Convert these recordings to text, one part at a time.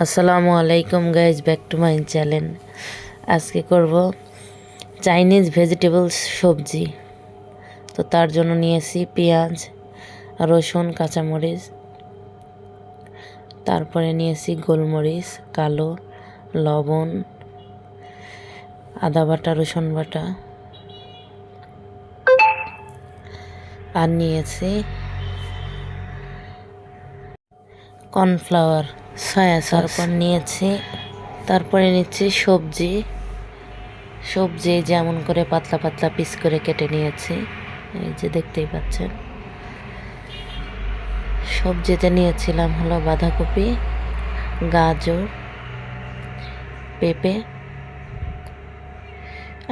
আসসালামু আলাইকুম guys, back to my channel. আজকে করব চাইনিজ ভেজিটেবলস সবজি। তো তার জন্য নিয়েছি পেঁয়াজ, রসুন, কাঁচামরিচ, তারপরে নিয়েছি গোলমরিচ, কালো, লবণ, আদা বাটা, রসুন বাটা, আর নিয়েছি কর্নফ্লাওয়ার, সয়া সস। তারপরে নিচ্ছি সবজি যেমন করে পাতলা পাতলা পিস করে কেটে নিয়েছি, এই যে দেখতেই পাচ্ছেন। সবজিতে নিয়েছিলাম হলো বাঁধাকপি, গাজর, পেঁপে।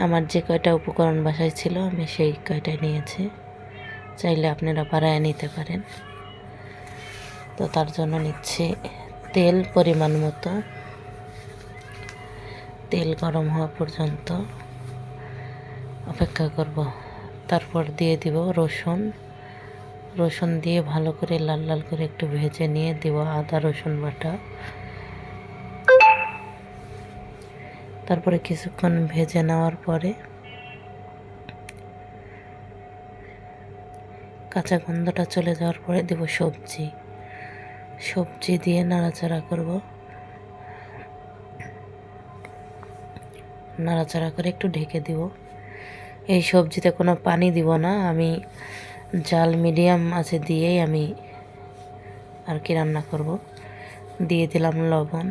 আমার যে কয়টা উপকরণ বাসায় ছিল আমি সেই কয়টাই নিয়েছি, চাইলে আপনারা বাড়ায় নিতে পারেন। তো তার জন্য নিচ্ছি তেল পরিমাণ মতো। তেল গরম হওয়া পর্যন্ত অপেক্ষা করব। তারপর দিয়ে দিব রসুন দিয়ে ভালো করে লাল লাল করে একটু ভেজে নিয়ে দিব আদা রসুন বাটা। তারপরে কিছুক্ষণ ভেজে নেওয়ার পরে কাঁচা গন্ধটা চলে যাওয়ার পরে দেব সবজি দিয়ে নাড়াচাড়া করব। নাড়াচাড়া করে একটু ঢেকে দিব। এই সবজিতে কোনো পানি দিব না, আমি জাল মিডিয়াম আছে দিয়েই আমি আর কি রান্না করব। দিয়ে দিলাম লবণ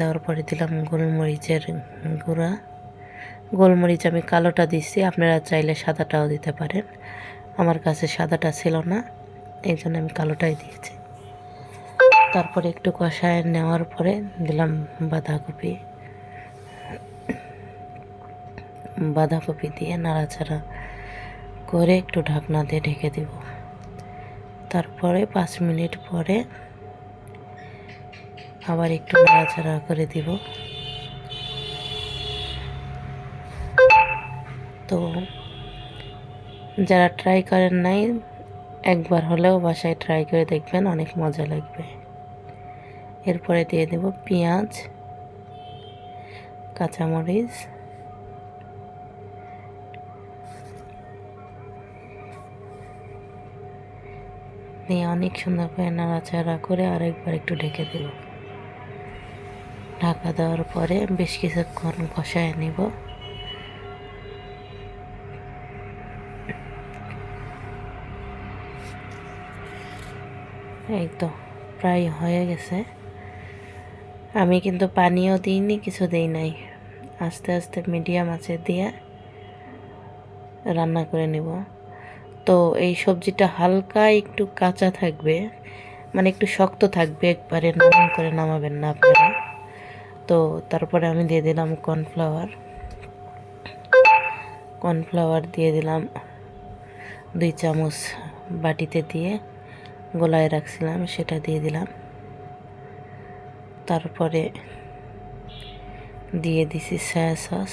দেওয়ার পরে দিলাম গোলমরিচের গুঁড়া। গোলমরিচ আমি কালোটা দিচ্ছি, আপনারা চাইলে সাদাটাও দিতে পারেন। আমার কাছে সাদাটা ছিল না, এই জন্য আমি কালোটাই দিয়েছি। তারপরে একটু কষায় নেওয়ার পরে দিলাম বাঁধাকপি দিয়ে নাড়াচাড়া করে একটু ঢাকনা দিয়ে ঢেকে দিব। তারপরে 5 মিনিট পরে আবার একটু নাড়াচাড়া করে দিব। তো যারা ট্রাই করেন নাই, একবার হলেও বাসায় ট্রাই করে দেখবেন, অনেক মজা লাগবে। এরপরে দিয়ে দেব পেঁয়াজ, কাঁচামরিচ, দিয়ে অনেক সুন্দর করে নাড়াচাড়া করে আরেকবার একটু ঢেকে দেব। ঢাকা দেওয়ার পরে বেশ কিছুক্ষণ কষায় নেব। এই তো প্রায় হয়ে গেছে। আমি কিন্তু পানিও দিইনি, কিছু দিই নাই, আস্তে আস্তে মিডিয়াম আঁচে দিয়ে রান্না করে নেব। তো এই সবজিটা হালকা একটু কাঁচা থাকবে, মানে একটু শক্ত থাকবে, একবারে নরম করে নামাবেন না আপনারা। তো তারপরে আমি দিয়ে দিলাম কর্নফ্লাওয়ার দিয়ে দিলাম 2 চামচ, বাটিতে দিয়ে গোলায় রাখছিলাম সেটা দিয়ে দিলাম। তারপরে দিয়ে দিছি সয়া সস,